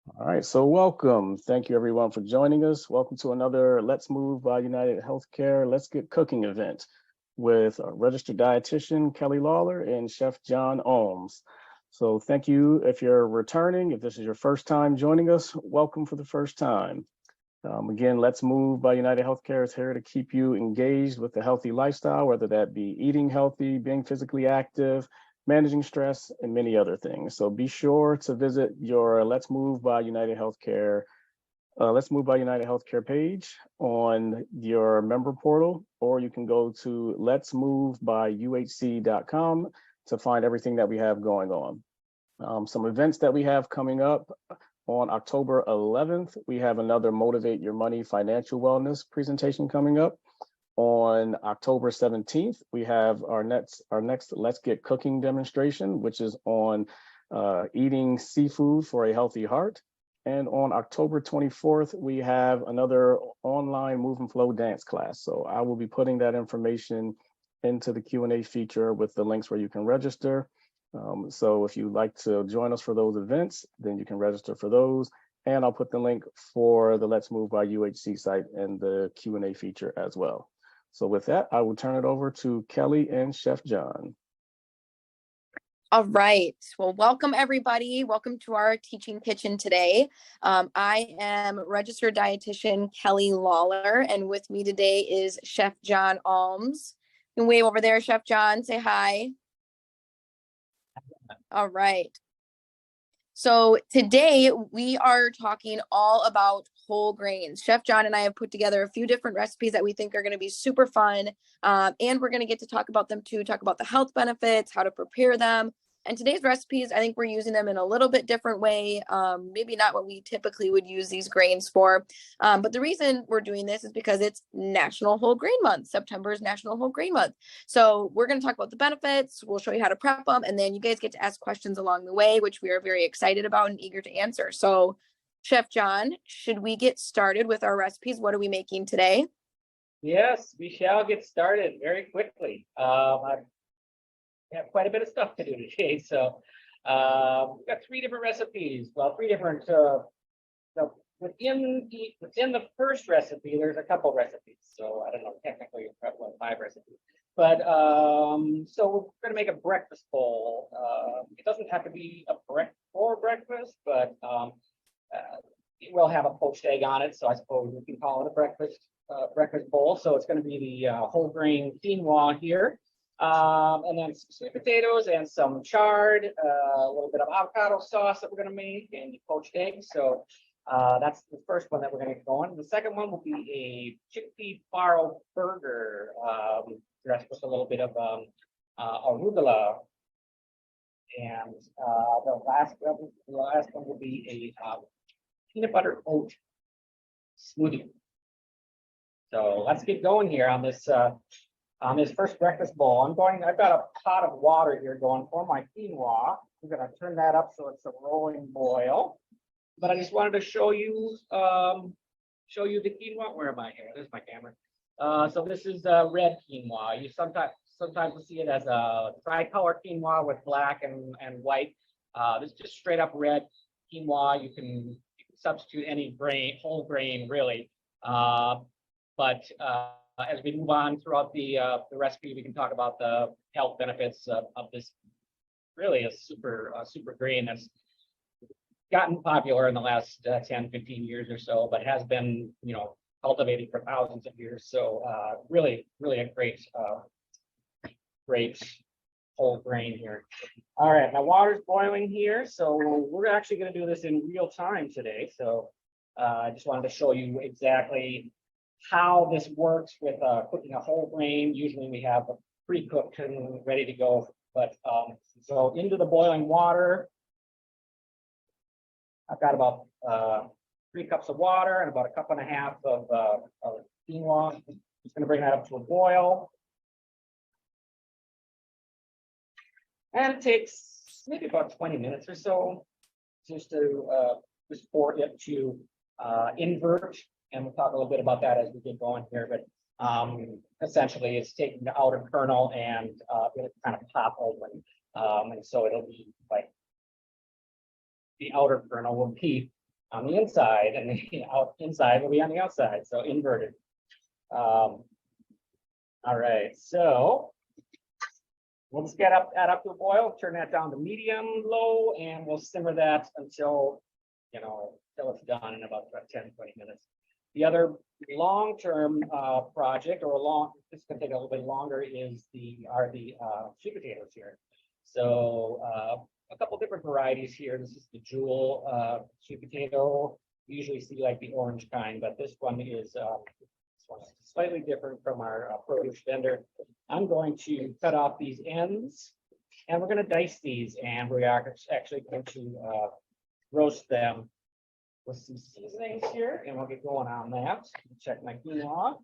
All right, so welcome. Thank you everyone for joining us. Welcome to another Let's Move by United Healthcare Let's Get Cooking event with registered dietitian Kelly Lawler and Chef John Ohms. So thank you if you're returning. If this is your first time joining us, welcome for the first time. Again, Let's Move by United Healthcare is here to keep you engaged with a healthy lifestyle, whether that be eating healthy, being physically active, managing stress, and many other things. So be sure to visit your Let's Move by United Healthcare page on your member portal, or you can go to letsmovebyuhc.com to find everything that we have going on. Some events that we have coming up. On October 11th, we have another Motivate Your Money Financial Wellness presentation coming up. On October 17th, we have our next Let's Get Cooking demonstration, which is on eating seafood for a healthy heart. And on October 24th, we have another online Move and Flow dance class. So I will be putting that information into the Q&A feature with the links where you can register. So if you'd like to join us for those events, then you can register for those. And I'll put the link for the Let's Move by UHC site and the Q&A feature as well. So with that, I will turn it over to Kelly and Chef John. All right. Well, welcome everybody. Welcome to our teaching kitchen today. I am registered dietitian Kelly Lawler, and with me today is Chef John Ohms. You can wave over there, Chef John. Say hi. All right. So today we are talking all about whole grains. Chef John and I have put together a few different recipes that we think are going to be super fun. And we're going to get to talk about them too, talk about the health benefits, how to prepare them. And today's recipes, I think we're using them in a little bit different way. Maybe not what we typically would use these grains for. But the reason we're doing this is because it's National Whole Grain Month. September is National Whole Grain Month. So we're going to talk about the benefits. We'll show you how to prep them. And then you guys get to ask questions along the way, which we are very excited about and eager to answer. So Chef John, should we get started with our recipes? What are we making today? Yes, we shall get started very quickly. I have quite a bit of stuff to do today, so we've got three different recipes. Well, three different. Within the first recipe, there's a couple recipes. So I don't know. Technically, it's probably 5 recipes. But so we're going to make a breakfast bowl. It doesn't have to be for breakfast, but it will have a poached egg on it. So I suppose we can call it a breakfast bowl. So it's going to be the whole grain quinoa here. And then some sweet potatoes and some chard, a little bit of avocado sauce that we're going to make, and poached eggs. So that's the first one that we're going to get going. The second one will be a chickpea farro burger, dressed with a little bit of arugula. And the last one will be a peanut butter oat smoothie. So let's get going here on this first breakfast bowl. I've got a pot of water here going for my quinoa. I'm going to turn that up so it's a rolling boil. But I just wanted to show you the quinoa. Where am I here? There's my camera. So this is red quinoa. You sometimes see it as a tricolor quinoa with black and white. This is just straight up red quinoa. You can substitute any whole grain really. But as we move on throughout the recipe, we can talk about the health benefits of this really a super grain that's gotten popular in the last 10, 15 years or so, but has been, cultivated for thousands of years. So really a great whole grain here. All right, my water's boiling here. So we're actually going to do this in real time today. So I just wanted to show you exactly how this works with cooking a whole grain. Usually we have a pre-cooked and ready to go, but so into the boiling water, I've got about 3 cups of water and about 1.5 cups of quinoa. I'm just going to bring that up to a boil. And it takes maybe about 20 minutes or so just for it to invert. And we'll talk a little bit about that as we get going here. But essentially, it's taking the outer kernel and it'll kind of pop open. And so it'll be like the outer kernel will be on the inside, and the inside will be on the outside, so inverted. All right, so we'll just add up to a boil, turn that down to medium low, and we'll simmer that until, until it's done in about 10, 20 minutes. The other long-term project, or it's gonna take a little bit longer, is the sweet potatoes here. So a couple different varieties here. This is the Jewel sweet potato. You usually see like the orange kind, but this one is slightly different from our produce vendor. I'm going to cut off these ends, and we're going to dice these, and we are actually going to roast them with some seasonings here, and we'll get going on that. Check my quinoa.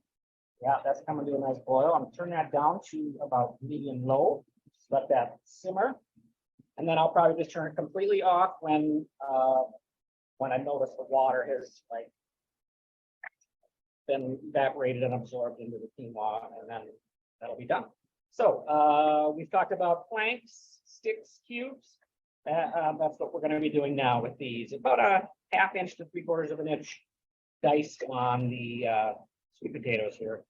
Yeah, that's coming to a nice boil. I'm gonna turn that down to about medium low. Just let that simmer, and then I'll probably just turn it completely off when I notice the water has like been evaporated and absorbed into the quinoa, and then that'll be done. So we've talked about planks, sticks, cubes. That's what we're going to be doing now with these. About a 1/2 inch to 3/4 of an inch dice on the sweet potatoes here.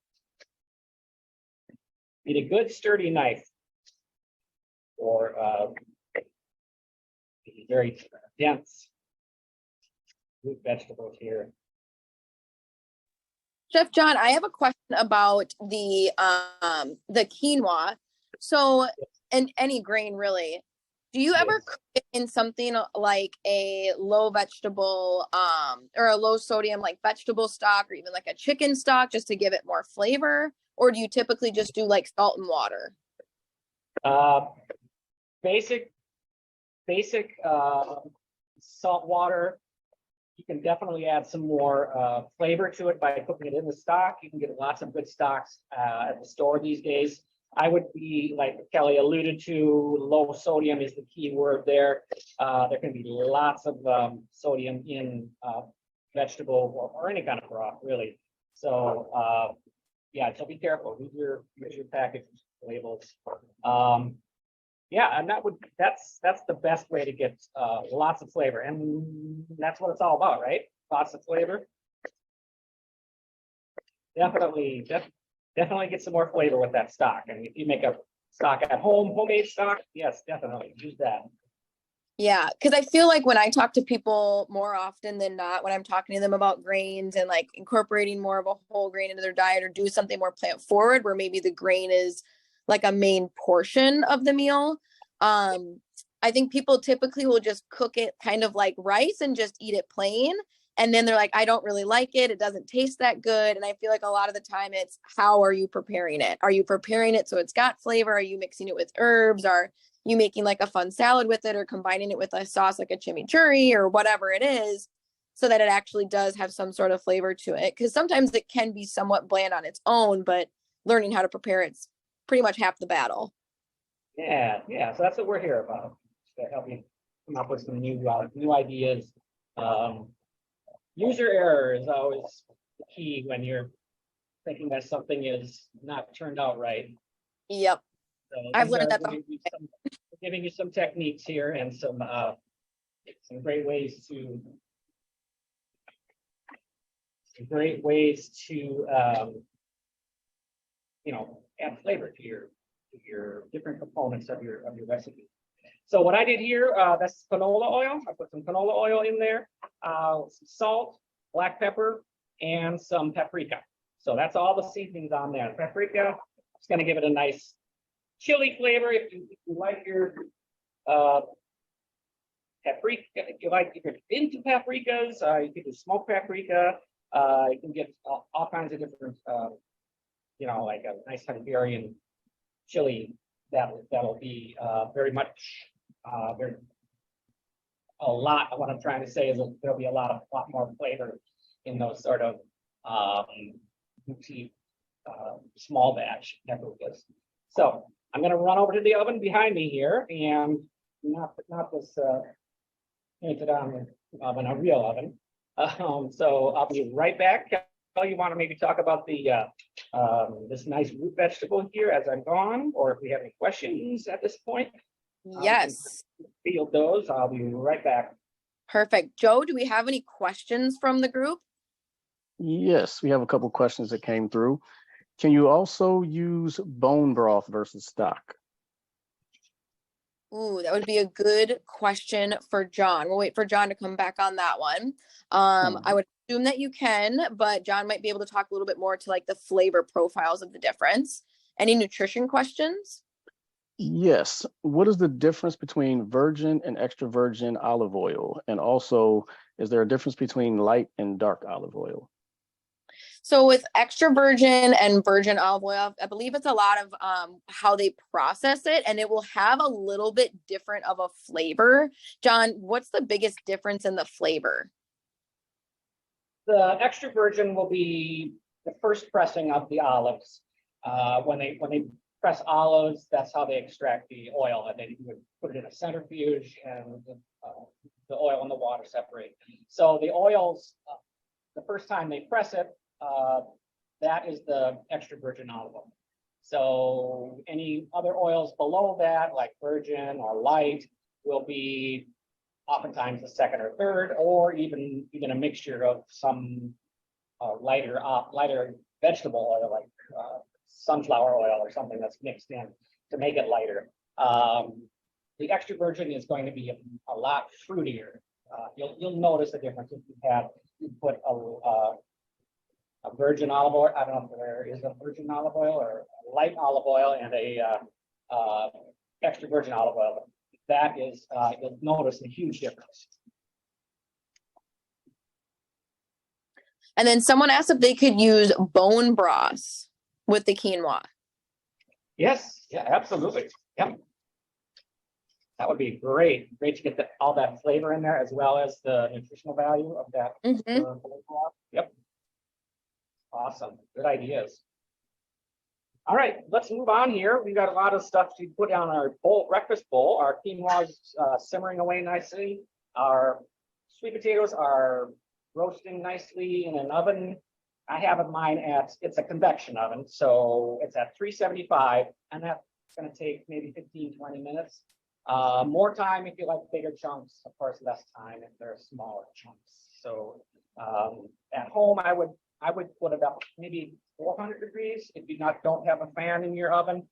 Need a good sturdy knife for very dense root vegetables here. Chef John, I have a question about the quinoa. So, and any grain really. Do you ever cook it in something like a low vegetable or a low sodium like vegetable stock, or even like a chicken stock, just to give it more flavor? Or do you typically just do like salt and water? Basic salt water. You can definitely add some more flavor to it by cooking it in the stock. You can get lots of good stocks at the store these days. I would be, like Kelly alluded to, low sodium is the key word there. There can be lots of sodium in vegetable or any kind of broth, really. So yeah, so be careful. Read your package labels. Yeah, and that's the best way to get lots of flavor, and that's what it's all about, right? Lots of flavor. Definitely get some more flavor with that stock. And if you make a stock at home, homemade stock, yes, definitely use that. Yeah, because I feel like when I talk to people more often than not, when I'm talking to them about grains and like incorporating more of a whole grain into their diet, or do something more plant forward, where maybe the grain is like a main portion of the meal. I think people typically will just cook it kind of like rice and just eat it plain. And then they're like, I don't really like it. It doesn't taste that good. And I feel like a lot of the time it's, how are you preparing it? Are you preparing it so it's got flavor? Are you mixing it with herbs? Are you making like a fun salad with it, or combining it with a sauce like a chimichurri or whatever it is, so that it actually does have some sort of flavor to it? Because sometimes it can be somewhat bland on its own, but learning how to prepare it's pretty much half the battle. Yeah. So that's what we're here about, to help you come up with some new ideas. User error is always the key when you're thinking that something is not turned out right. Yep. So I've learned that. Giving you some techniques here, and some great ways to add flavor to your different components of your recipe. So what I did here, that's canola oil. I put some canola oil in there, some salt, black pepper, and some paprika. So that's all the seasonings on there. Paprika is going to give it a nice chili flavor. If you like your paprika, if you're into paprikas, you can do smoked paprika. You can get all kinds of different, like a nice Hungarian chili that'll be very much a lot of what I'm trying to say is that there'll be a lot more flavor in those sort of small batch paprikas. So I'm going to run over to the oven behind me here, and not this painted on oven, a real oven. So I'll be right back. You want to maybe talk about the this nice root vegetable here as I'm gone, or if we have any questions at this point? Yes. Field those. I'll be right back. Perfect. Joe, do we have any questions from the group? Yes, we have a couple questions that came through. Can you also use bone broth versus stock? Ooh, that would be a good question for John. We'll wait for John to come back on that one. I would assume that you can, but John might be able to talk a little bit more to like the flavor profiles of the difference. Any nutrition questions? Yes. What is the difference between virgin and extra virgin olive oil? And also, is there a difference between light and dark olive oil? So with extra virgin and virgin olive oil, I believe it's a lot of how they process it, and it will have a little bit different of a flavor. John, what's the biggest difference in the flavor? The extra virgin will be the first pressing of the olives. When they press olives, that's how they extract the oil, and they would put it in a centrifuge, and the oil and the water separate. So the oils, the first time they press it, that is the extra virgin olive oil. So any other oils below that, like virgin or light, will be oftentimes the second or third, or even a mixture of some lighter vegetable oil, like sunflower oil or something that's mixed in to make it lighter. The extra virgin is going to be a lot fruitier. You'll notice the difference if you put a virgin olive oil. I don't know if there is a virgin olive oil or a light olive oil and a extra virgin olive oil. That is, you'll notice a huge difference. And then someone asked if they could use bone broth with the quinoa. Yes, yeah, absolutely. Yep. That would be great. Great to get all that flavor in there, as well as the nutritional value of that. Yep. Awesome. Good ideas. All right, let's move on here. We've got a lot of stuff to put on our breakfast bowl. Our quinoa is simmering away nicely. Our sweet potatoes are roasting nicely in an oven. I have mine it's a convection oven, so it's at 375, and that's going to take maybe 15-20 minutes. More time if you like bigger chunks, of course, less time if they're smaller chunks. So at home, I would put it up maybe 400 degrees if you don't have a fan in your oven.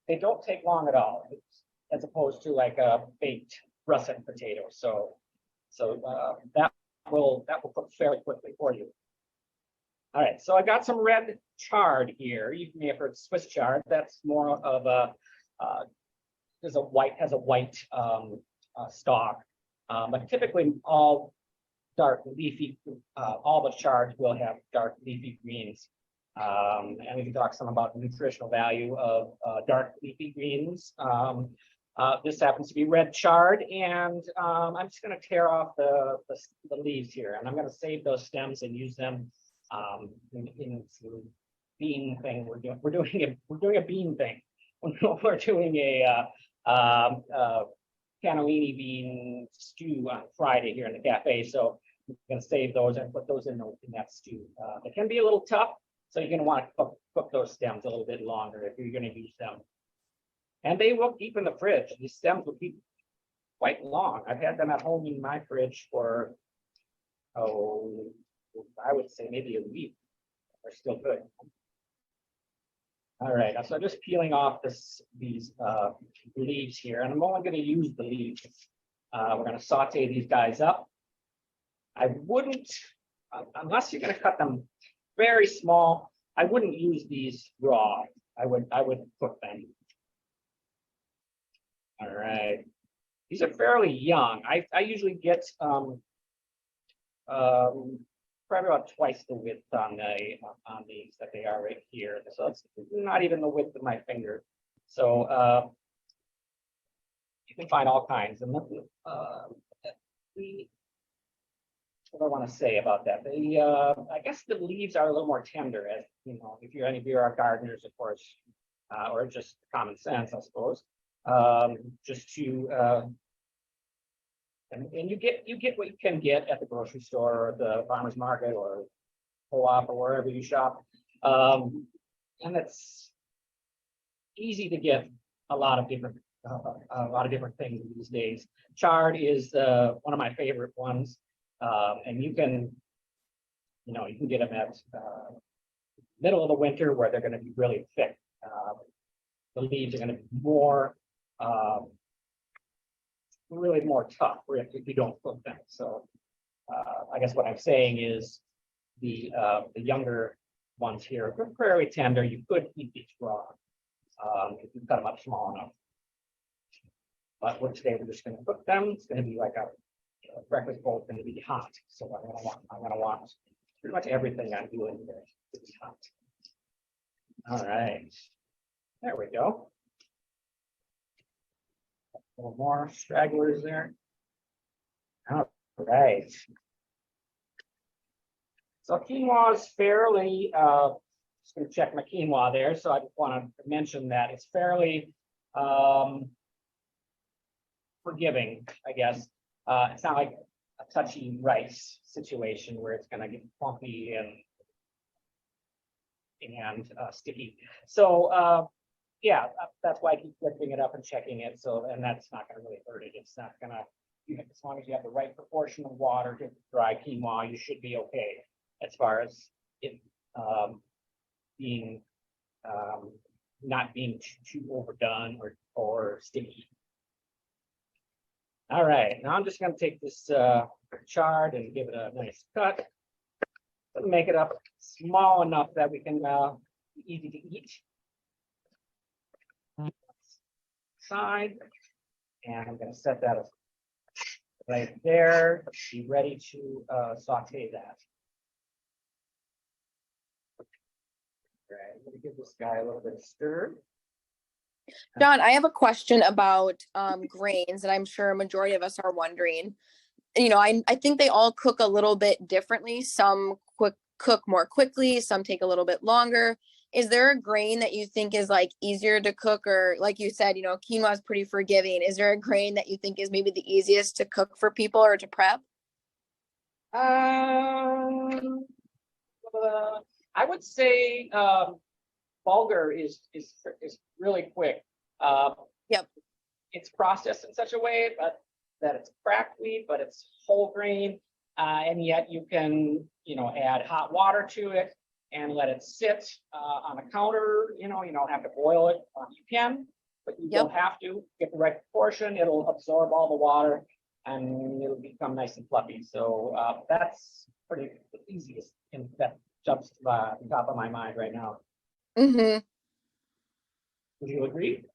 They don't take long at all, as opposed to like a baked russet potato. So that will cook fairly quickly for you. All right, so I got some red chard here. You may have heard Swiss chard. That's more of a has a white stalk, but typically all dark leafy, all the chards will have dark leafy greens. And we can talk some about the nutritional value of dark leafy greens. This happens to be red chard, and I'm just going to tear off the leaves here, and I'm going to save those stems and use them in the bean thing we're doing a bean thing. We're doing a cannellini bean stew on Friday here in the cafe, so I'm going to save those and put those in that stew. It can be a little tough, so you're going to want to cook those stems a little bit longer if you're going to use them. And they will keep in the fridge. These stems will keep quite long. I've had them at home in my fridge for, I would say maybe a week. They're still good. All right, so I'm just peeling off these leaves here, and I'm only going to use the leaves. We're going to saute these guys up. I wouldn't, unless you're going to cut them very small, I wouldn't use these raw. I would cook them. All right, these are fairly young. I usually get probably about twice the width on these that they are right here. So it's not even the width of my finger. So you can find all kinds. And what do I want to say about that? I guess the leaves are a little more tender, as you know, if any of you are gardeners, of course, or just common sense, I suppose. Just to and you get what you can get at the grocery store or the farmer's market or co-op or wherever you shop, and it's easy to get a lot of different a lot of different things these days. Chard is one of my favorite ones, and you can get them at middle of the winter where they're going to be really thick. The leaves are going to be more, really more tough if you don't cook them. So I guess what I'm saying is the younger ones here are very tender. You could eat these raw if you cut them up small enough. But today we're just going to cook them. It's going to be like a breakfast bowl. It's going to be hot, so I'm going to want pretty much everything I'm doing here to be hot. All right, there we go. A little more stragglers there. All right. So quinoa is fairly, just going to check my quinoa there. So I just want to mention that it's fairly forgiving, I guess. It's not like a touchy rice situation where it's going to get clumpy and sticky. So yeah, that's why I keep lifting it up and checking it. So, and that's not going to really hurt it. It's not going to, as long as you have the right proportion of water to dry quinoa, you should be okay as far as it being not being too overdone or sticky. All right, now I'm just going to take this chard and give it a nice cut. Make it up small enough that we can be easy to eat. Side, and I'm going to set that right there. Be ready to saute that. All right, I'm going to give this guy a little bit of stir. John, I have a question about grains that I'm sure a majority of us are wondering. I think they all cook a little bit differently. Some cook more quickly, some take a little bit longer. Is there a grain that you think is like easier to cook, or like you said, quinoa is pretty forgiving? Is there a grain that you think is maybe the easiest to cook for people or to prep? I would say bulgur is really quick. Yep. It's processed in such a way that it's cracked wheat, but it's whole grain, and yet you can add hot water to it and let it sit on a counter. You don't have to boil it. You can, but you don't have to. Get the right proportion. It'll absorb all the water, and it'll become nice and fluffy. So that's pretty the easiest, and that jumps to the top of my mind right now. Mm-hmm. Would you agree?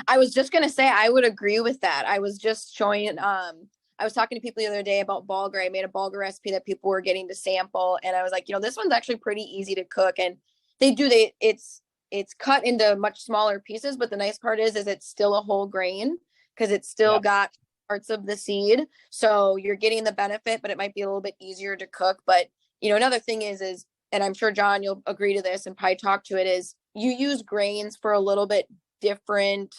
I was just gonna say I would agree with that. I was just showing I was talking to people the other day about bulgur. I made a bulgur recipe that people were getting to sample, and I was like, this one's actually pretty easy to cook. And it's cut into much smaller pieces, but the nice part is it's still a whole grain because it's still got parts of the seed. So you're getting the benefit, but it might be a little bit easier to cook. But another thing is, and I'm sure John, you'll agree to this and probably talk to it, is you use grains for a little bit different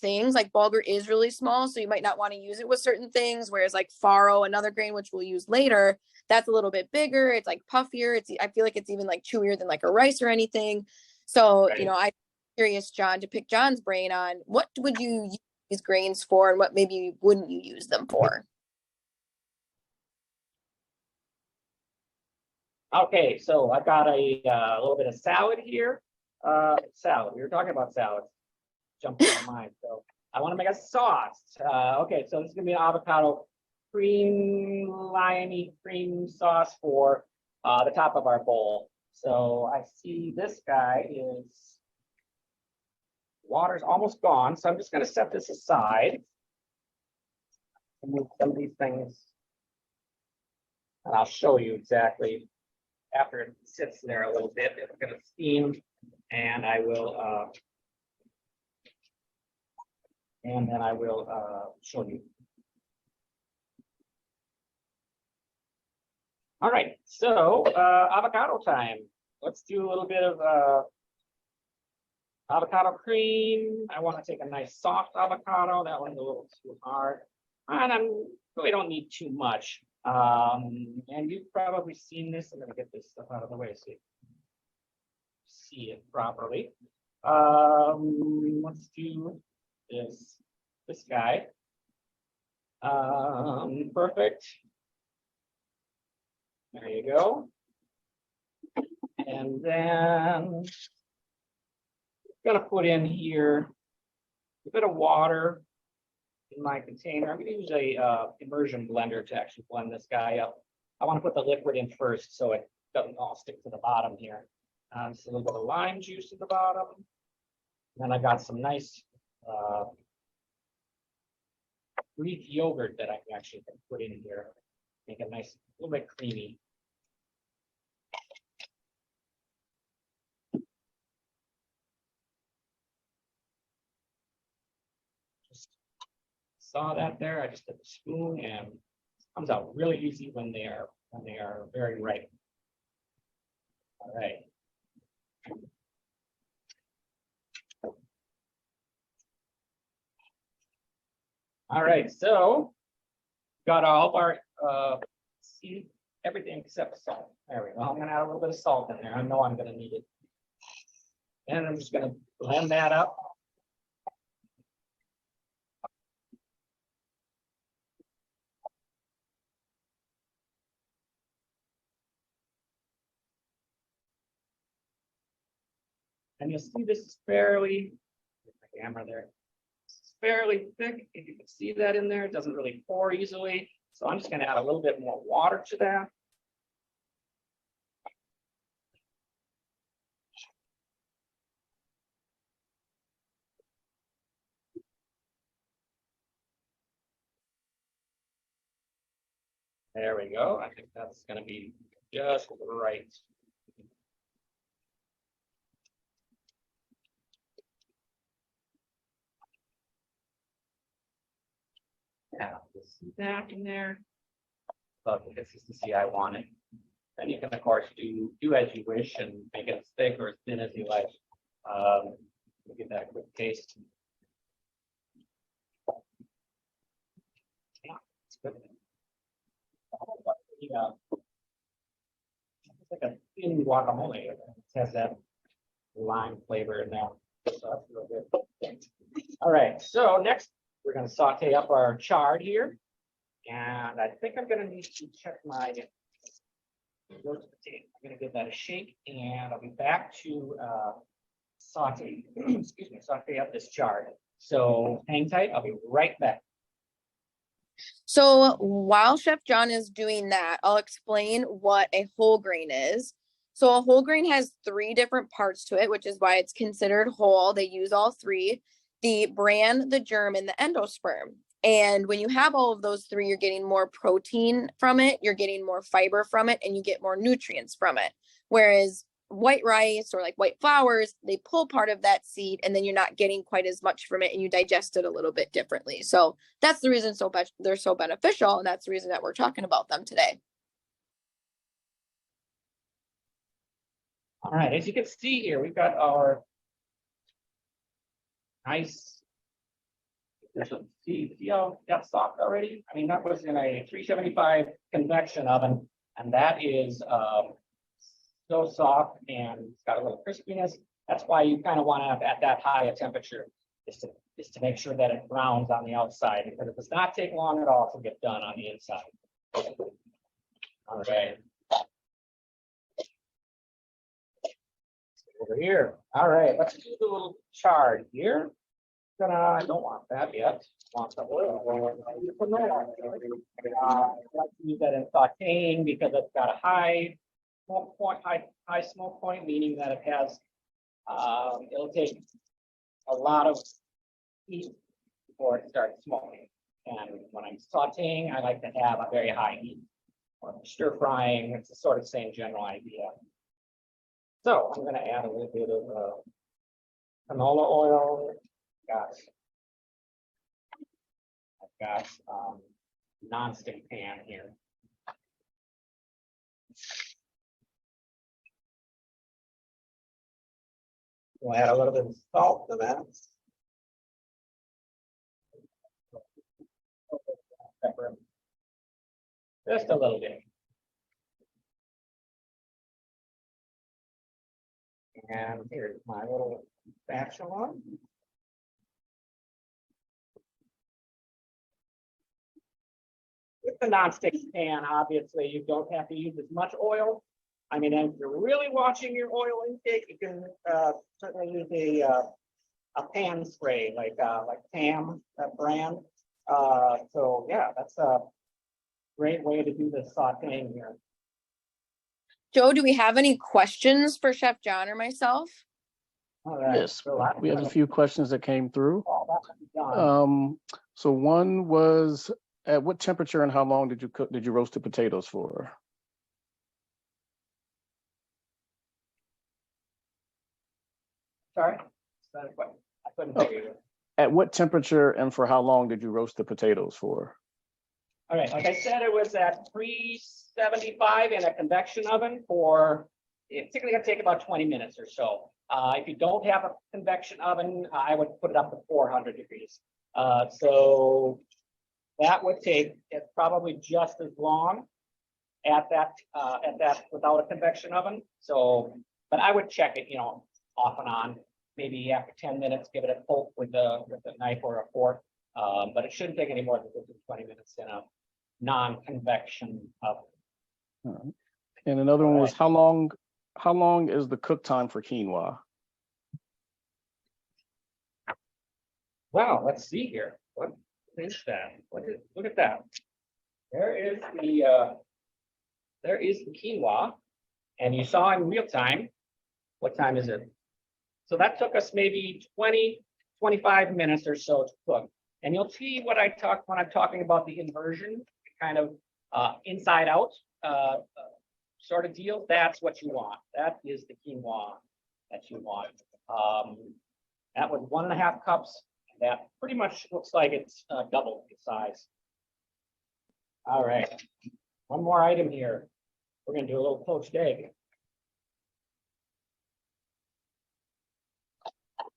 things. Like bulgur is really small, so you might not want to use it with certain things, whereas like farro, another grain which we'll use later, that's a little bit bigger. It's like puffier. I feel like it's even like chewier than like a rice or anything. So I'm curious, John, to pick John's brain on what would you use these grains for and what maybe wouldn't you use them for? Okay, so I've got a little bit of salad here. Salad. We were talking about salad. Jumped in my mind. So I want to make a sauce. Okay, so this is gonna be an avocado liony cream sauce for the top of our bowl. So I see this guy is water's almost gone, so I'm just gonna set this aside and move some of these things, and I'll show you exactly after it sits there a little bit. It's gonna steam, and I will. And then I will show you. All right, so avocado time. Let's do a little bit of avocado cream. I want to take a nice soft avocado. That one's a little too hard. And I really don't need too much. And you've probably seen this. I'm going to get this stuff out of the way so you see it properly. Let's do this guy. Perfect. There you go. And then gonna put in here a bit of water in my container. I'm gonna use a immersion blender to actually blend this guy up. I want to put the liquid in first so it doesn't all stick to the bottom here. Just a little bit of lime juice at the bottom. Then I got some nice Greek yogurt that I can actually put in here. Make it nice, a little bit creamy. Just saw that there. I just took a spoon and it comes out really easy when they are very ripe. All right. All right, so got all of our see everything except salt. There we go. I'm gonna add a little bit of salt in there. I know I'm gonna need it. And I'm just gonna blend that up. And you'll see this is fairly, my camera there. Fairly thick. If you can see that in there, it doesn't really pour easily. So I'm just going to add a little bit more water to that. There we go. I think that's going to be just right. Yeah, see that in there. But this is the see I want it. And you can of course do as you wish and make it as thick or as thin as you like. Get that quick taste. Yeah, it's good. Yeah. It's like a thin guacamole. It has that lime flavor in there. So that's real good. All right, so next we're going to saute up our chard here. And I think I'm going to need to check my roast potato. I'm going to give that a shake and I'll be back to saute, excuse me, saute up this chard. So hang tight, I'll be right back. So while Chef John is doing that, I'll explain what a whole grain is. So a whole grain has 3 different parts to it, which is why it's considered whole. They use all 3, the bran, the germ, and the endosperm. And when you have all of those 3, you're getting more protein from it, you're getting more fiber from it, and you get more nutrients from it. Whereas white rice or like white flours, they pull part of that seed and then you're not getting quite as much from it and you digest it a little bit differently. So that's the reason they're so beneficial. And that's the reason that we're talking about them today. All right, as you can see here, we've got our nice, see how that's soft already? I mean, that was in a 375 convection oven, and that is so soft and it's got a little crispiness. That's why you kind of want to have at that high a temperature is to make sure that it browns on the outside, because it does not take long at all to get done on the inside. All right. Over here. All right, let's do the little chard here. I don't want that yet. I want the oil. I like to use that in sauteing because it's got a high smoke point, high smoke point, meaning that it has it'll take a lot of heat before it starts smoking. And when I'm sauteing, I like to have a very high heat. Or stir frying, it's the sort of same general idea. So I'm going to add a little bit of canola oil. I've got non-stick pan here. We'll add a little bit of salt to that. Pepper. Just a little bit. And here's my little spatula. With the nonstick pan, obviously, you don't have to use as much oil. I mean, if you're really watching your oil intake, you can certainly use a pan spray like Tam, that brand. So yeah, that's a great way to do the sauteing here. Joe, do we have any questions for Chef John or myself? All right. Yes, we have a few questions that came through. Oh, that can be done. So one was, at what temperature and how long did you roast the potatoes for? Sorry, I couldn't hear you. At what temperature and for how long did you roast the potatoes for? All right, like I said, it was at 375 in a convection oven for, it's typically gonna take about 20 minutes or so. If you don't have a convection oven, I would put it up to 400 degrees. So that would take probably just as long at that without a convection oven. So, but I would check it, off and on. Maybe after 10 minutes, give it a poke with a knife or a fork. But it shouldn't take any more than 15, 20 minutes in a non-convection oven. All right. And another one was, how long is the cook time for quinoa? Wow, let's see here. What is that? Look at that. There is the quinoa, and you saw in real time. What time is it? So that took us maybe 20, 25 minutes or so to cook. And you'll see what when I'm talking about the inversion, kind of inside out sort of deal. That's what you want. That is the quinoa that you want. That was 1.5 cups. That pretty much looks like it's double the size. All right, one more item here. We're gonna do a little poached egg.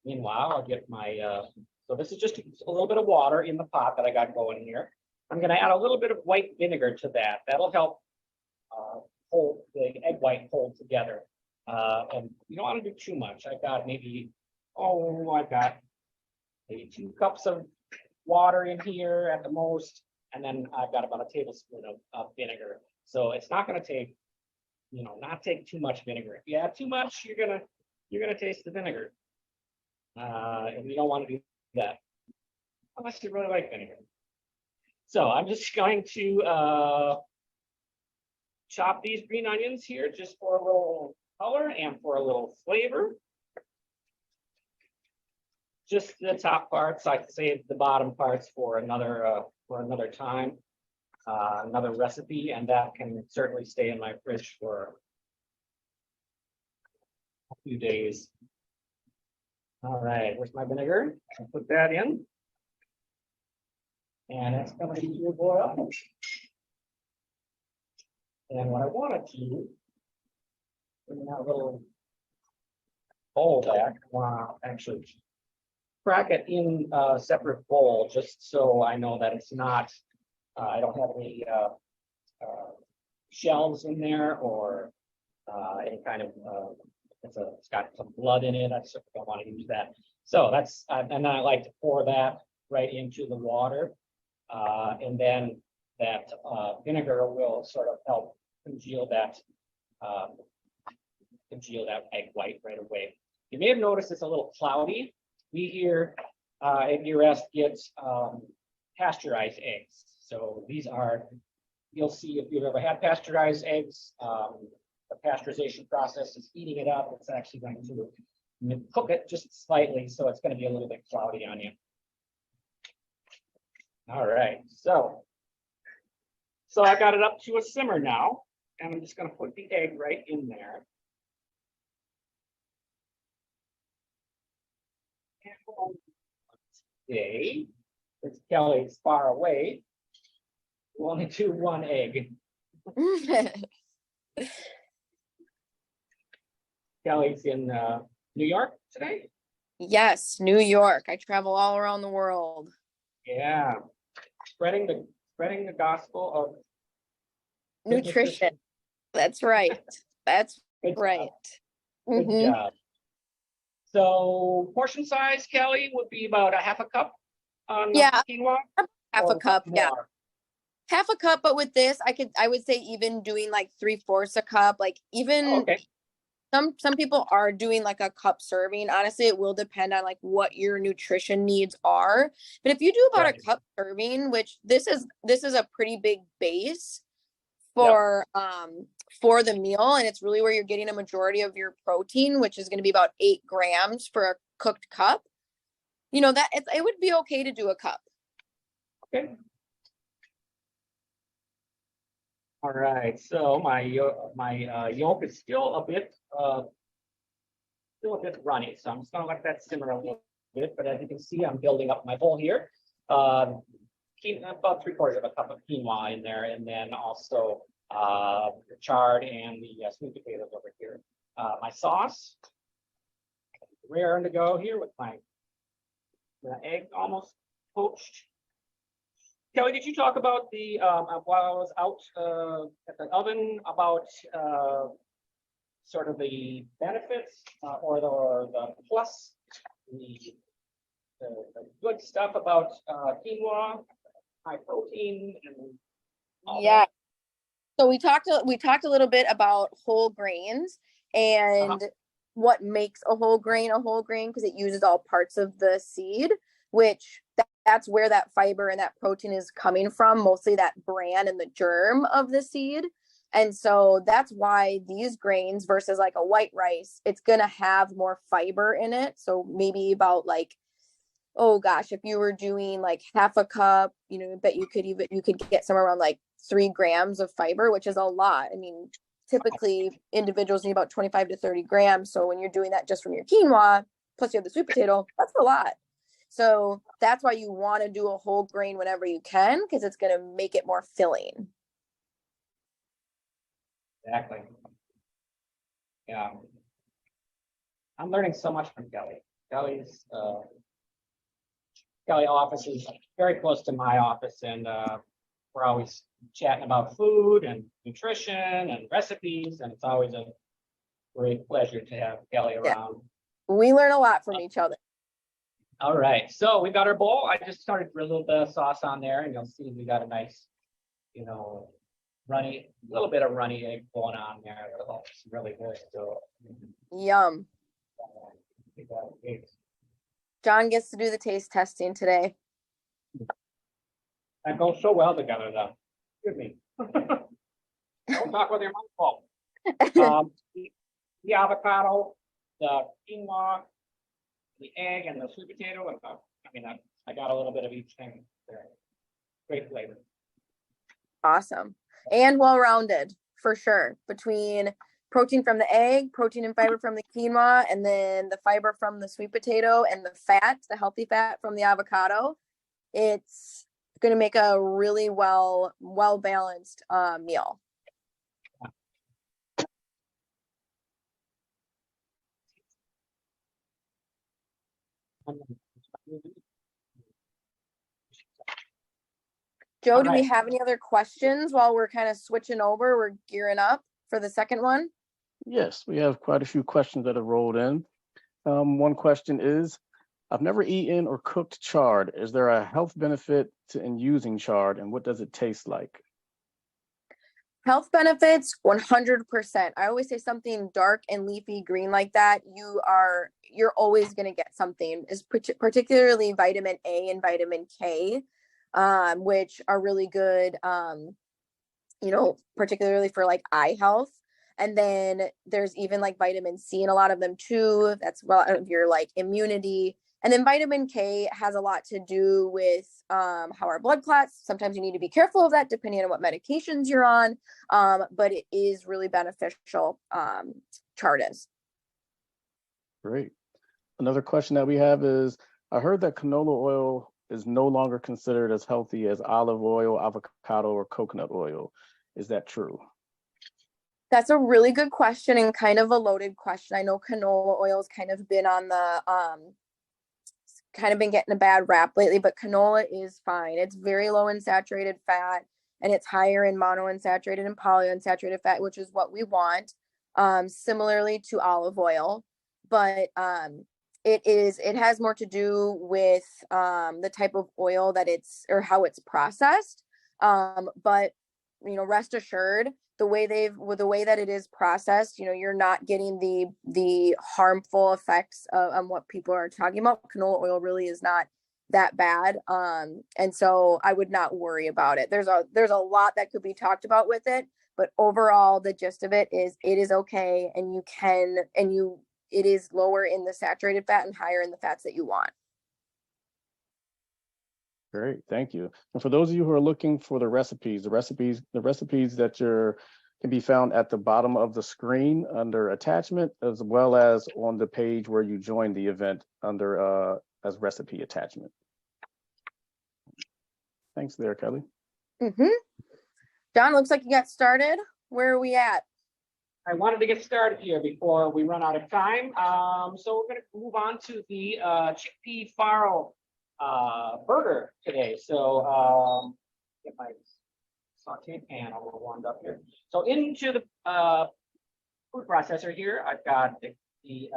Meanwhile, I'll get my, so this is just a little bit of water in the pot that I got going here. I'm gonna add a little bit of white vinegar to that. That'll help hold the egg white hold together. And you don't wanna do too much. I've got maybe 2 cups of water in here at the most. And then I've got about a tablespoon of vinegar. So it's not gonna take, not take too much vinegar. If you add too much, you're gonna taste the vinegar. And you don't want to do that unless you really like vinegar. So I'm just going to chop these green onions here just for a little color and for a little flavor. Just the top parts. I saved the bottom parts for another time, another recipe, and that can certainly stay in my fridge for a few days. All right, where's my vinegar? I'll put that in. And it's coming to a boil. And what I want to do, bring that little bowl back. I want to actually crack it in a separate bowl, just so I know that it's not, I don't have any shells in there or any kind of it's got some blood in it. I just don't want to use that. So that's, and then I like to pour that right into the water. And then that vinegar will sort of help congeal that egg white right away. You may have noticed it's a little cloudy. We here at URS get pasteurized eggs. So these are, you'll see if you've ever had pasteurized eggs, the pasteurization process is heating it up. It's actually going to cook it just slightly, so it's going to be a little bit cloudy on you. All right, so I got it up to a simmer now, and I'm just going to put the egg right in there. Today, since Kelly's far away, we'll only do 1 egg. Kelly's in New York today? Yes, New York. I travel all around the world. Yeah. Spreading the gospel of Nutrition. That's right. That's Good right. job. Good job. So portion size, Kelly, would be about a half a cup on the Yeah, quinoa. half a or cup. Yeah, more? half a cup. But with this, I would say even doing like 3/4 a cup, like Oh, even okay. some people are doing like a cup serving. Honestly, it will depend on like what your nutrition needs are. But if you do about a Right. cup serving, which this is a pretty big base Yep. for the meal, and it's really where you're getting a majority of your protein, which is going to be about 8 grams for a cooked cup. You know that it would be okay to do a cup. Okay. All right. So my yolk is still a bit runny, so I'm just gonna let that simmer a little bit. But as you can see, I'm building up my bowl here. About 3/4 of a cup of quinoa in there, and then also the chard and the sweet potatoes over here. My sauce, raring to go here with my egg almost poached. Kelly, did you talk about the while I was out at the oven about sort of the benefits or the plus, the, the good stuff about quinoa, high protein, and all Yeah. that? So we talked a little bit about whole grains Uh-huh. and what makes a whole grain because it uses all parts of the seed, which that's where that fiber and that protein is coming from, mostly that bran and the germ of the seed. And so that's why these grains versus like a white rice, it's going to have more fiber in it. So maybe about like, oh gosh, if you were doing like half a cup, but you could get somewhere around like 3 grams of fiber, which is a lot. I mean, typically individuals need about 25 to 30 grams. So when you're doing that just from your quinoa, plus you have the sweet potato, that's a lot. So that's why you want to do a whole grain whenever you can, because it's going to make it more filling. Exactly. Yeah. I'm learning so much from Kelly. Kelly office is very close to my office, and we're always chatting about food and nutrition and recipes, and it's always a great pleasure to have Kelly Yeah. around. We learn a lot from each other. All right, so we got our bowl. I just started with a little bit of sauce on there, and you'll see we got a nice, runny, little bit of runny egg going on there. It looks really good. So Yum. we got eggs. John gets to do the taste testing today. That goes so well together, though. Excuse me. Don't talk with your mouth full. The avocado, the quinoa, the egg, and the sweet potato. And I got a little bit of each thing there. Great flavor. Awesome. And well-rounded for sure, between protein from the egg, protein and fiber from the quinoa, and then the fiber from the sweet potato and the healthy fat from the avocado. It's going to make a really well-balanced meal. Joe, do we have any other questions while we're kind of switching over? We're gearing up for the second one. Yes, we have quite a few questions that have rolled in. One question is, I've never eaten or cooked chard. Is there a health benefit in using chard, and what does it taste like? Health benefits, 100%. I always say something dark and leafy green like that, you're always going to get something, is particularly vitamin A and vitamin K, which are really good, particularly for like eye health. And then there's even like vitamin C in a lot of them too. That's of your like immunity. And then vitamin K has a lot to do with how our blood clots. Sometimes you need to be careful of that depending on what medications you're on. But it is really beneficial. Chard is. Great. Another question that we have is, I heard that canola oil is no longer considered as healthy as olive oil, avocado, or coconut oil. Is that true? That's a really good question and kind of a loaded question. I know canola oil's kind of been on the kind of been getting a bad rap lately, but canola is fine. It's very low in saturated fat, and it's higher in monounsaturated and polyunsaturated fat, which is what we want. Similarly to olive oil, but it has more to do with the type of oil that it's, or how it's processed. But rest assured, the way that it is processed, you're not getting the harmful effects of what people are talking about. Canola oil really is not that bad. And so I would not worry about it. There's a lot that could be talked about with it, but overall the gist of it is okay. And it is lower in the saturated fat and higher in the fats that you want. Great, thank you. And for those of you who are looking for the recipes that can be found at the bottom of the screen under attachment, as well as on the page where you join the event under as recipe attachment. Thanks there, Kelly. John, looks like you got started. Where are we at? I wanted to get started here before we run out of time. So we're going to move on to the chickpea farro burger today. So get my saute pan a little warmed up here. So into the food processor here, I've got the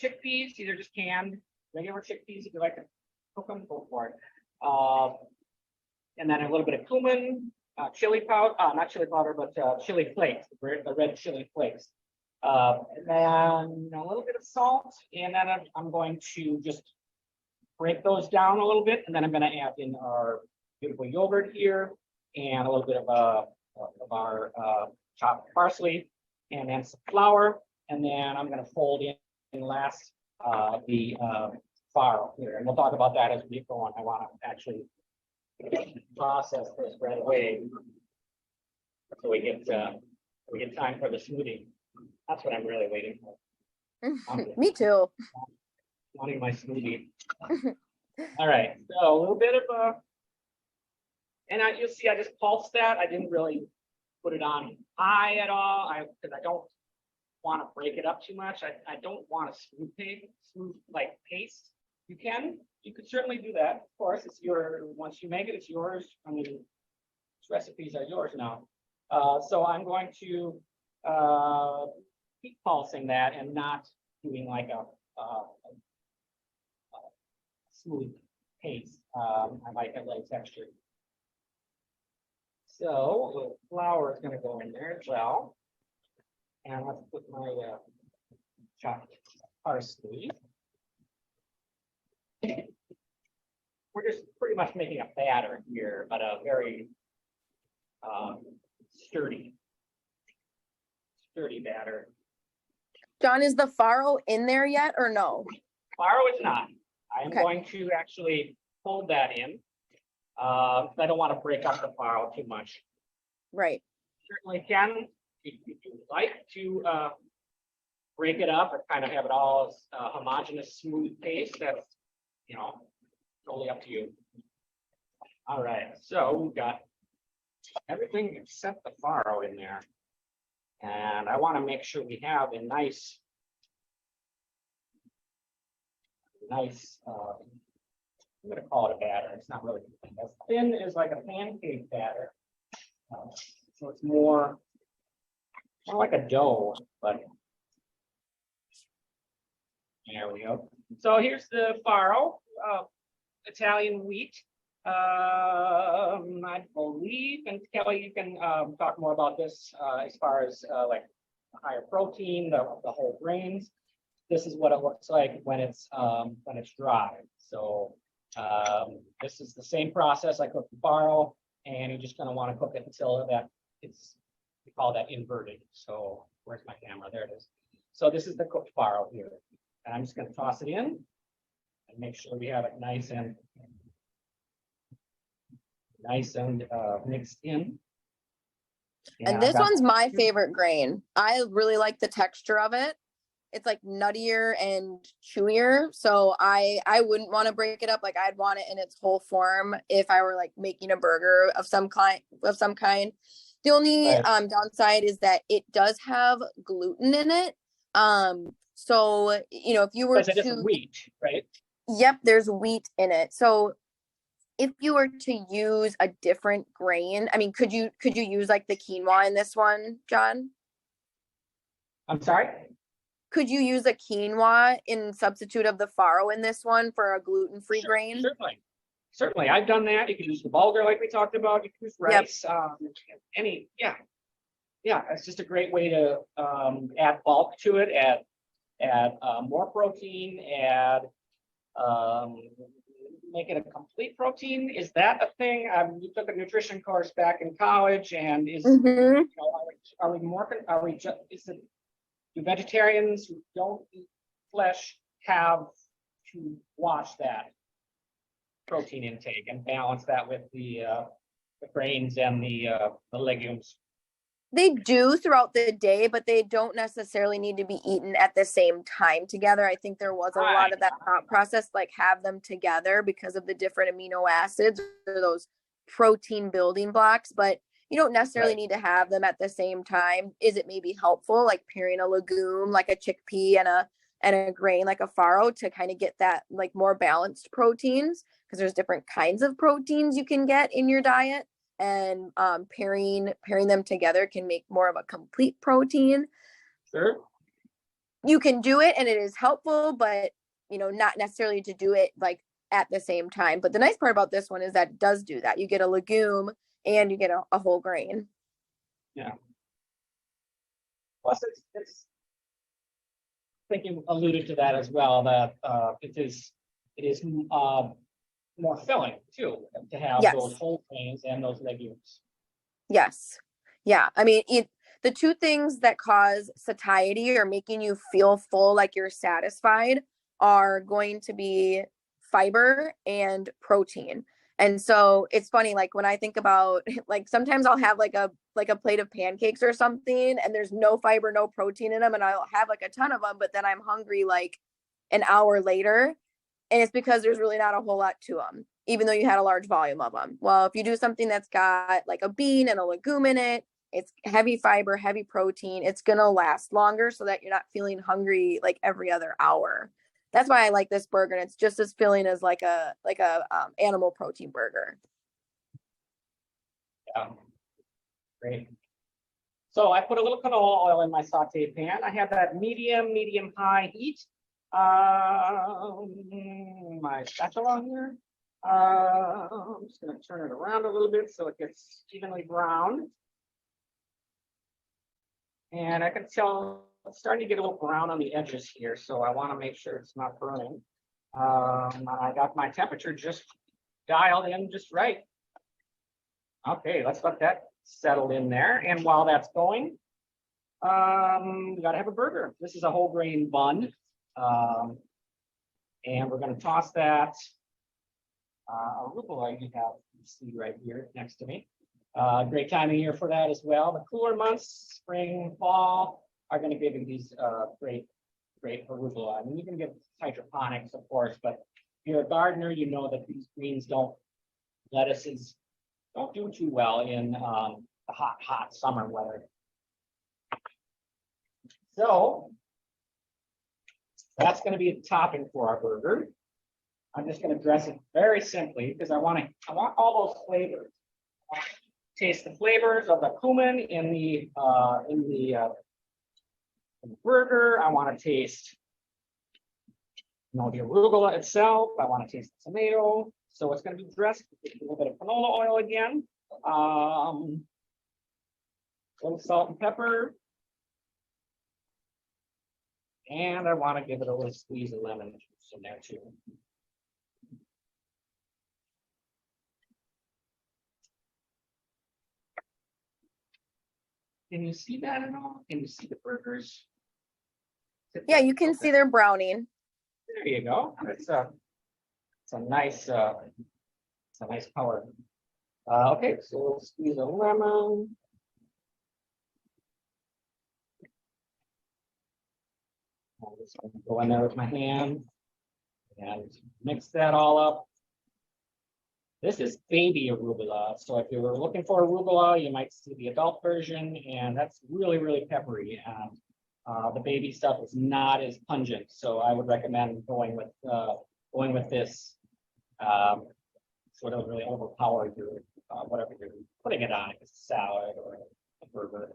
chickpeas. These are just canned regular chickpeas. If you like to cook them, go for it. And then a little bit of cumin, chili powder, not chili powder, but chili flakes, the red chili flakes. And then a little bit of salt. And then I'm going to just break those down a little bit. And then I'm going to add in our beautiful yogurt here and a little bit of our chopped parsley and then some flour. And then I'm going to fold in last the farro here. And we'll talk about that as we go on. I want to actually process this right away so we get time for the smoothie. That's what I'm really waiting for. Me too. Wanting my smoothie. All right, so a little bit of and you'll see I just pulsed that. I didn't really put it on high at all. Because I don't want to break it up too much. I don't want a smooth like paste. You could certainly do that. Of course, once you make it, it's yours. I mean, recipes are yours now. So I'm going to keep pulsing that and not doing like a smooth paste. I like a little texture. So a little flour is going to go in there as well. And let's put my chopped parsley. We're just pretty much making a batter here, but a very sturdy batter. John, is the farro in there yet or no? Farro is not. I'm going to actually fold that in. I don't want to break up the farro too much. Right. Certainly can. If you like to break it up and kind of have it all homogeneous, smooth paste, that's totally up to you. All right, so we've got everything except the farro in there. And I want to make sure we have a nice, I'm going to call it a batter. It's not really as thin as like a pancake batter. So it's more like a dough, but there we go. So here's the farro, Italian wheat. I believe, and Kelly, you can talk more about this as far as like higher protein, the whole grains. This is what it looks like when it's dry. So this is the same process I cook the farro, and you're just going to want to cook it until we call that inverted. So where's my camera? There it is. So this is the cooked farro here. And I'm just going to toss it in and make sure we have it nice and mixed in. And this one's my favorite grain. I really like the texture of it. It's like nuttier and chewier. So I wouldn't want to break it up. Like I'd want it in its whole form if I were like making a burger of some kind. The only downside is that it does have gluten in it. So if you were to wheat, right? Yep, there's wheat in it. So if you were to use a different grain, I mean, could you use like the quinoa in this one, John? I'm sorry? Could you use a quinoa in substitute of the farro in this one for a gluten-free grain? Certainly. Certainly, I've done that. You can use the bulgur like we talked about. You can use rice. Yeah, it's just a great way to add bulk to it, add more protein, make it a complete protein. Is that a thing? We took a nutrition course back in college, and is do vegetarians who don't eat flesh have to watch that protein intake and balance that with the grains and the legumes? They do throughout the day, but they don't necessarily need to be eaten at the same time together. I think there was a lot of that thought process, like have them together because of the different amino acids or those protein building blocks, but you don't necessarily need to have them at the same time. Is it maybe helpful, like pairing a legume like a chickpea and a grain like a farro to kind of get that like more balanced proteins, because there's different kinds of proteins you can get in your diet, and pairing them together can make more of a complete protein. Sure. You can do it and it is helpful, but not necessarily to do it like at the same time. But the nice part about this one is that it does do that. You get a legume and you get a whole grain. Yeah. Plus, it's I think you alluded to that as well, that it is more filling too, to have those whole grains and those legumes. Yes. Yeah. I mean, the two things that cause satiety or making you feel full, like you're satisfied, are going to be fiber and protein. And so it's funny, like when I think about, like sometimes I'll have like a plate of pancakes or something and there's no fiber, no protein in them, and I'll have like a ton of them, but then I'm hungry like an hour later. And it's because there's really not a whole lot to them, even though you had a large volume of them. Well, if you do something that's got like a bean and a legume in it, it's heavy fiber, heavy protein, it's going to last longer so that you're not feeling hungry like every other hour. That's why I like this burger. And it's just as filling as like a animal protein burger. Yeah. Great. So I put a little canola oil in my saute pan. I have that medium high heat. My spatula here. I'm just going to turn it around a little bit so it gets evenly browned. And I can tell it's starting to get a little brown on the edges here, so I want to make sure it's not burning. I got my temperature just dialed in just right. Okay, let's let that settle in there. And while that's going, we got to have a burger. This is a whole grain bun. And we're going to toss that arugula you see right here next to me. Great time of year for that as well. The cooler months, spring, fall, are going to give you these great arugula. I mean, you can get hydroponics, of course, but if you're a gardener, you know that these lettuces don't do too well in the hot summer weather. So that's going to be the topping for our burger. I'm just going to dress it very simply because I want all those flavors. Taste the flavors of the cumin in the burger. I want to taste, the arugula itself. I want to taste the tomato. So it's going to be dressed with a little bit of canola oil again, a little salt and pepper, and I want to give it a little squeeze of lemon juice in there too. Can you see that at all? Can you see the burgers? Yeah, you can see they're browning. There you go. It's a nice color. Okay, so we'll squeeze a lemon. I'm just going to go in there with my hand and mix that all up. This is baby arugula. So if you were looking for arugula, you might see the adult version, and that's really peppery. And the baby stuff is not as pungent. So I would recommend going with this. Sort of really overpower your whatever you're putting it on, if it's a salad or a burger.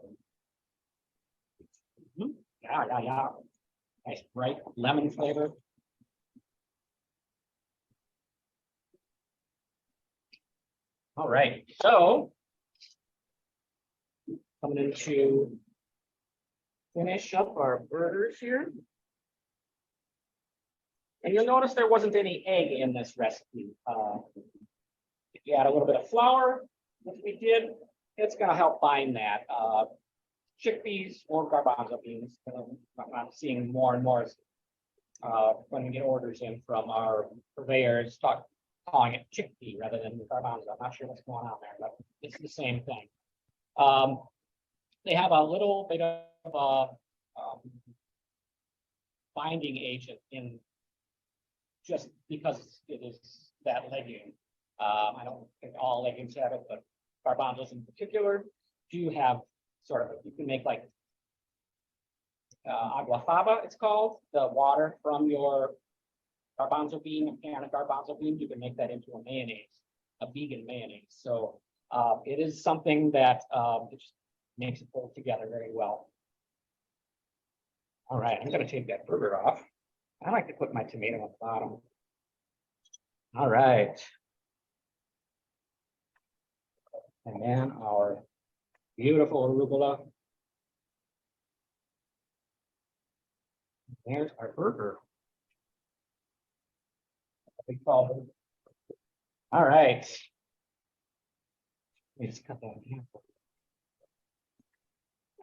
Yeah. Nice bright lemon flavor. All right, so coming in to finish up our burgers here. And you'll notice there wasn't any egg in this recipe. If you add a little bit of flour, which we did, it's going to help bind that. Chickpeas or garbanzo beans, I'm seeing more and more when we get orders in from our purveyors, calling it chickpea rather than garbanzo. I'm not sure what's going on there, but it's the same thing. They have a little bit of binding agent in just because it is that legume. I don't think all legumes have it, but garbanzos in particular do have sort of, you can make like agua faba, it's called, the water from your garbanzo bean, a can of garbanzo bean, you can make that into a mayonnaise, a vegan mayonnaise. So it is something that it just makes it pull together very well. All right, I'm going to take that burger off. I like to put my tomato on the bottom. All right. And then our beautiful arugula. There's our burger. All right. Let me just cut that in half.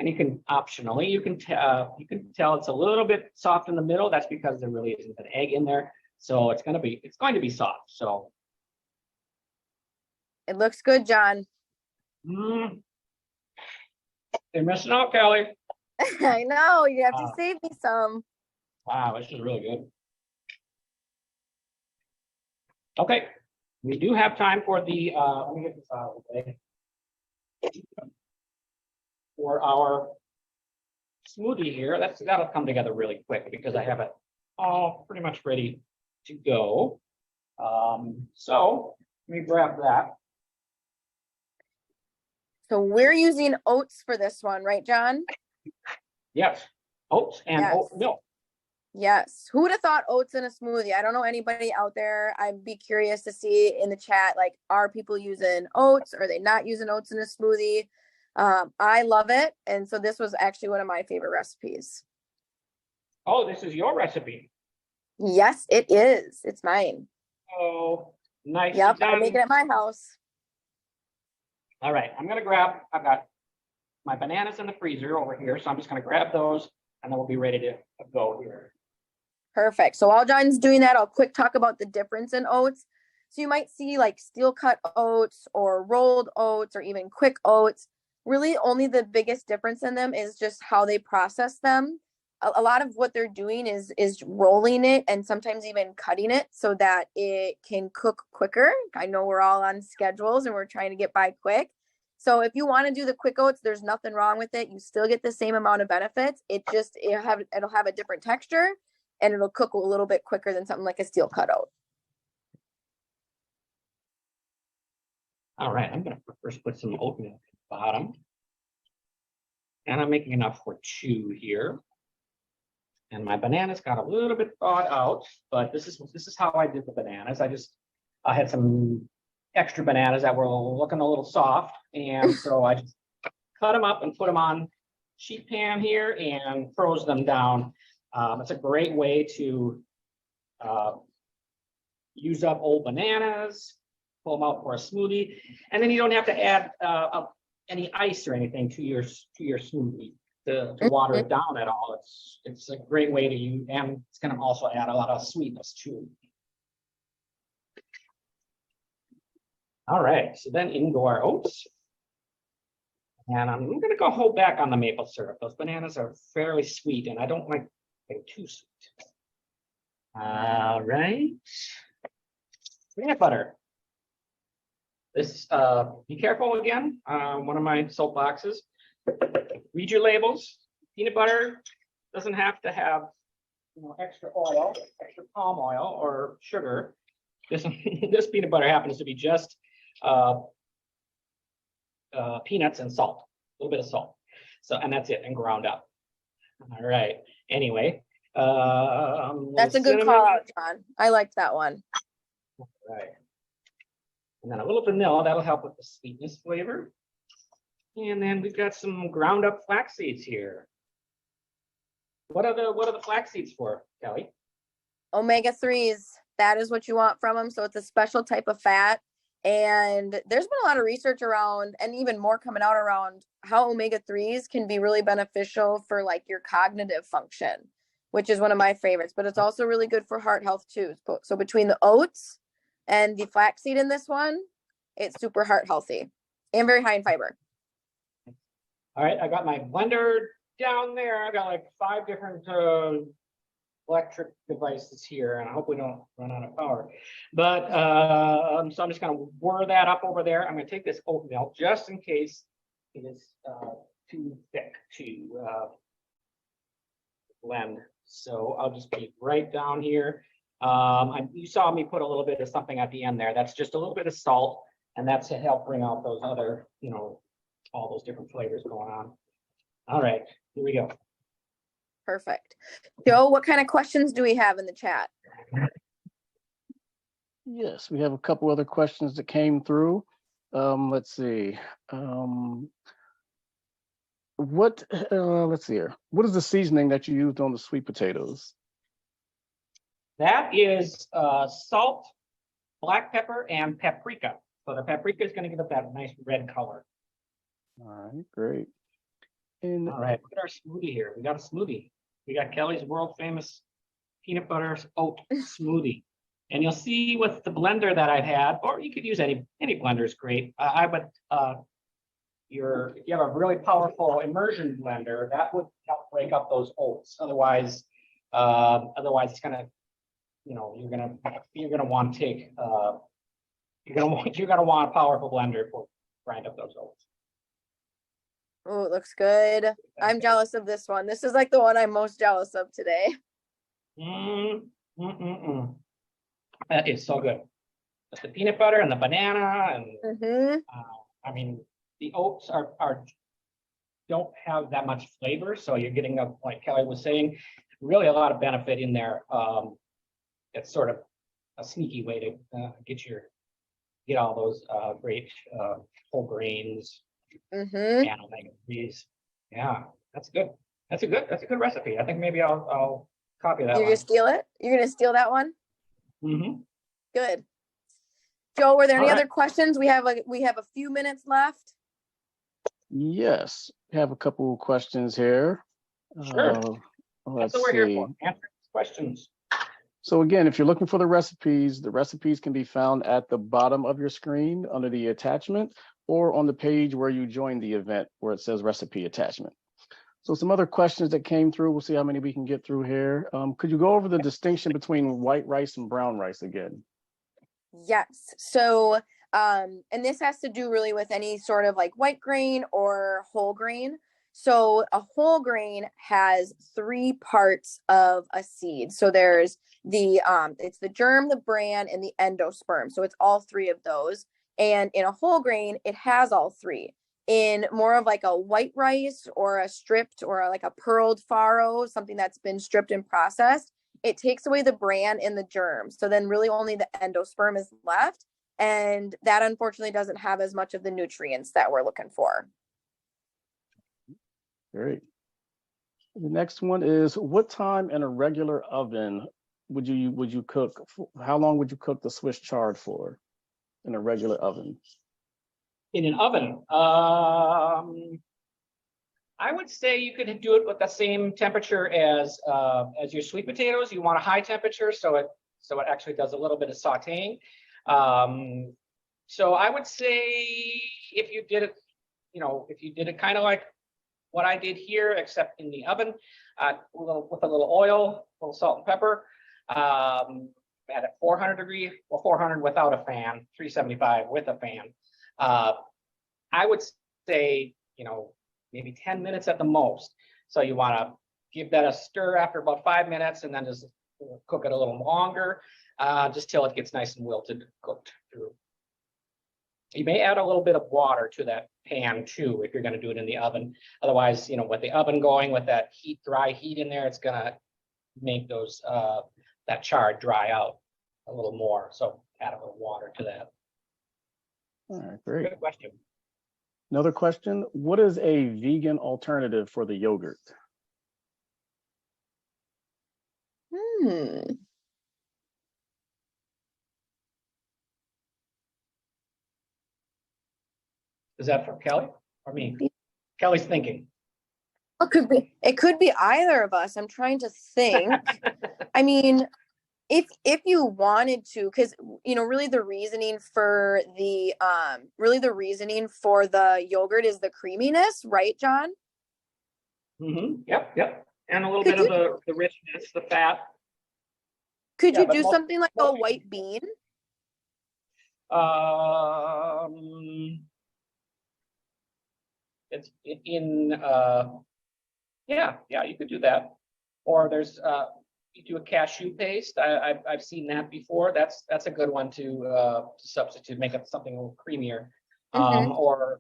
And you can optionally, you can tell it's a little bit soft in the middle. That's because there really isn't an egg in there. So it's going to be soft. So It looks good, John. you're missing out, Kelly. I know, you have to save me some. Wow, this is really good. Okay, we do have time for the let me get this out of the way. For our smoothie here, that'll come together really quick because I have it all pretty much ready to go. So let me grab that. So we're using oats for this one, right, John? Yes, oats and Yes. oat milk. Yes. Who would have thought oats in a smoothie? I don't know anybody out there. I'd be curious to see in the chat, like, are people using oats? Are they not using oats in a smoothie? I love it. And so this was actually one of my favorite recipes. Oh, this is your recipe. Yes, it is. It's mine. Oh, nice. Yep, I make it at my house. All right, I've got my bananas in the freezer over here, so I'm just going to grab those and then we'll be ready to go here. Perfect. So while John's doing that, I'll quick talk about the difference in oats. So you might see like steel cut oats or rolled oats or even quick oats. Really only the biggest difference in them is just how they process them. A lot of what they're doing is rolling it and sometimes even cutting it so that it can cook quicker. I know we're all on schedules and we're trying to get by quick. So if you want to do the quick oats, there's nothing wrong with it. You still get the same amount of benefits. It'll have a different texture and it'll cook a little bit quicker than something like a steel cut oat. All right, I'm going to first put some oat milk at the bottom. And I'm making enough for 2 here. And my bananas got a little bit thawed out, but this is how I did the bananas. I had some extra bananas that were looking a little soft, and so I just cut them up and put them on sheet pan here and froze them down. It's a great way to use up old bananas, pull them out for a smoothie, and then you don't have to add any ice or anything to your smoothie to water it down at all. It's a great way to use, and it's going to also add a lot of sweetness too. All right, so then in go our oats. And I'm going to go hold back on the maple syrup. Those bananas are fairly sweet, and I don't like them too sweet. All right. Peanut butter. This, be careful again, one of my soapboxes. Read your labels. Peanut butter doesn't have to have extra oil, extra palm oil or sugar. This peanut butter happens to be just peanuts and salt, a little bit of salt. So, and that's it, and ground up. All right. Anyway, That's a good cinnamon. call out, John. I liked that one. Right. And then a little vanilla, that'll help with the sweetness flavor. And then we've got some ground up flax seeds here. What are the flax seeds for, Kelly? Omega-3s, that is what you want from them. So it's a special type of fat. And there's been a lot of research around, and even more coming out around, how omega-3s can be really beneficial for like your cognitive function, which is one of my favorites. But it's also really good for heart health too. So between the oats and the flaxseed in this one, it's super heart healthy and very high in fiber. All right, I got my blender down there. I've got like 5 different electric devices here, and I hope we don't run out of power. But so I'm just going to whir that up over there. I'm going to take this oat milk just in case it is too thick to blend. So I'll just be right down here. You saw me put a little bit of something at the end there. That's just a little bit of salt, and that's to help bring out those other, all those different flavors going on. All right, here we go. Perfect. Joe, what kind of questions do we have in the chat? Yes, we have a couple other questions that came through. Let's see. Let's see here. What is the seasoning that you used on the sweet potatoes? That is salt, black pepper, and paprika. So the paprika is going to give it that nice red color. All right, great. And all right, look at our smoothie here. We got a smoothie. We got Kelly's world famous peanut butter oat smoothie. And you'll see with the blender that I've had, or you could use any blender is great. I would, if you have a really powerful immersion blender, that would help break up those oats. Otherwise it's gonna, you're gonna want to take, you're gonna want a powerful blender to grind up those oats. Oh, it looks good. I'm jealous of this one. This is like the one I'm most jealous of today. That is so good. With the peanut butter and the banana and I mean, the oats don't have that much flavor, so you're getting like Kelly was saying, really a lot of benefit in there. It's sort of a sneaky way to get all those great whole grains. And omega-3s. Yeah, that's good. That's a good recipe. I think maybe I'll copy that. You're gonna steal it? You're gonna steal that one? Good. Joe, were there any other questions? We have a few minutes left. Yes, we have a couple of questions here. Sure. Let's That's what we're see. here for. Answer questions. So again, if you're looking for the recipes can be found at the bottom of your screen under the attachment, or on the page where you join the event where it says recipe attachment. So some other questions that came through, we'll see how many we can get through here. Could you go over the distinction between white rice and brown rice again? Yes. So, and this has to do really with any sort of like white grain or whole grain. So a whole grain has 3 parts of a seed. So there's it's the germ, the bran, and the endosperm. So it's all 3 of those. And in a whole grain, it has all 3. In more of like a white rice or a stripped or like a pearled farro, something that's been stripped and processed, it takes away the bran and the germ. So then really only the endosperm is left. And that unfortunately doesn't have as much of the nutrients that we're looking for. Great. The next one is, what time in a regular oven would you cook? How long would you cook the Swiss chard for in a regular oven? In an oven, I would say you could do it with the same temperature as your sweet potatoes. You want a high temperature, so it actually does a little bit of sautéing. So I would say if you did it kind of like what I did here, except in the oven, with a little oil, a little salt and pepper, at a 400 degree, well, 400 without a fan, 375 with a fan. I would say, maybe 10 minutes at the most. So you want to give that a stir after about 5 minutes, and then just cook it a little longer, just till it gets nice and wilted, cooked through. You may add a little bit of water to that pan too, if you're going to do it in the oven. Otherwise, with the oven going, with that dry heat in there, it's gonna make those that chard dry out a little more. So add a little water to that. All right, great. Good question. Another question, what is a vegan alternative for the yogurt? Is that for Kelly or me? Kelly's thinking. It could be either of us. I'm trying to think. I mean, if you wanted to, because really the reasoning for the yogurt is the creaminess, right, John? Yep. And a little bit of the richness, the fat. Could you do something like a white bean? It's in yeah, you could do that. Or there's you do a cashew paste. I've seen that before. That's a good one to substitute, make it something a little creamier. Or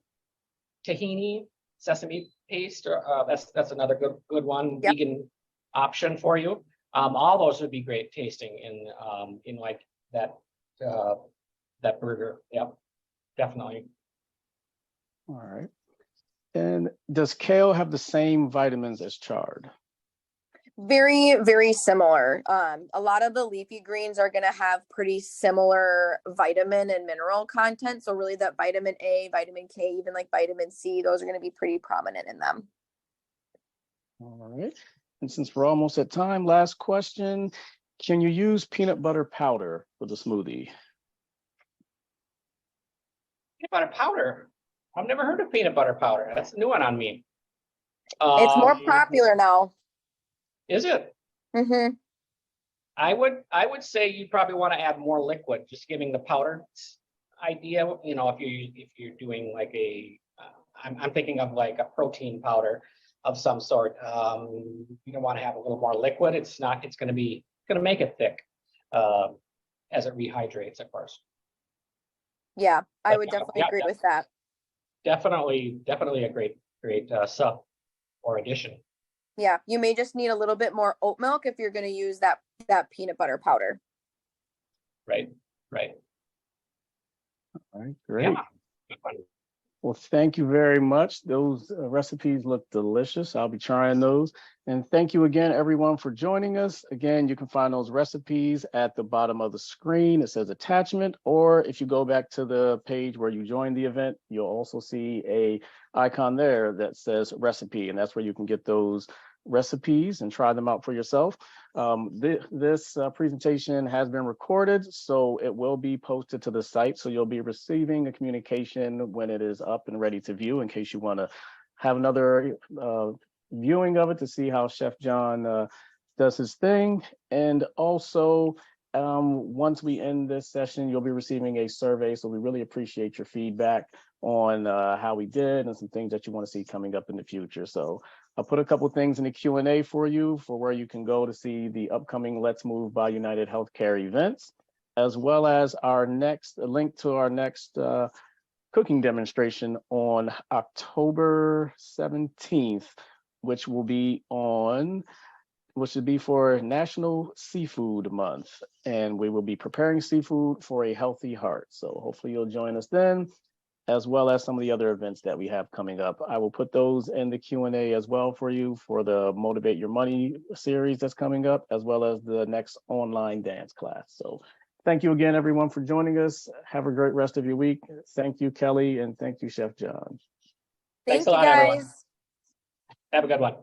tahini sesame paste, or that's another good one. Yep. Vegan option for you. All those would be great tasting in like that burger. Yep, definitely. All right. And does kale have the same vitamins as chard? Very, very similar. A lot of the leafy greens are going to have pretty similar vitamin and mineral content. So really that vitamin A, vitamin K, even like vitamin C, those are going to be pretty prominent in them. All right. And since we're almost at time, last question. Can you use peanut butter powder for the smoothie? Peanut butter powder? I've never heard of peanut butter powder. That's a new one on me. It's more popular now. Is it? I would say you probably want to add more liquid, just giving the powder idea. If you're doing like I'm thinking of like a protein powder of some sort. You don't want to have a little more liquid. It's going to make it thick as it rehydrates, of course. Yeah, I would definitely agree with that. Definitely a great sub or addition. Yeah, you may just need a little bit more oat milk if you're going to use that peanut butter powder. Right. All right, great. Yeah. Well, thank you very much. Those recipes look delicious. I'll be trying those. And thank you again, everyone, for joining us. Again, you can find those recipes at the bottom of the screen. It says attachment, or if you go back to the page where you joined the event, you'll also see a icon there that says recipe, and that's where you can get those recipes and try them out for yourself. This presentation has been recorded, so it will be posted to the site. So you'll be receiving a communication when it is up and ready to view, in case you want to have another viewing of it to see how Chef John does his thing. And also, once we end this session, you'll be receiving a survey. So we really appreciate your feedback on how we did and some things that you want to see coming up in the future. So I'll put a couple things in the Q&A for you for where you can go to see the upcoming Let's Move by United Healthcare events, as well as our next link to our next cooking demonstration on October 17th, which will be for National Seafood Month. And we will be preparing seafood for a healthy heart. So hopefully you'll join us then, as well as some of the other events that we have coming up. I will put those in the Q&A as well for you for the Motivate Your Money series that's coming up, as well as the next online dance class. So thank you again, everyone, for joining us. Have a great rest of your week. Thank you, Kelly, and thank you, Chef John. Thanks a lot, guys. everyone. Have a good one.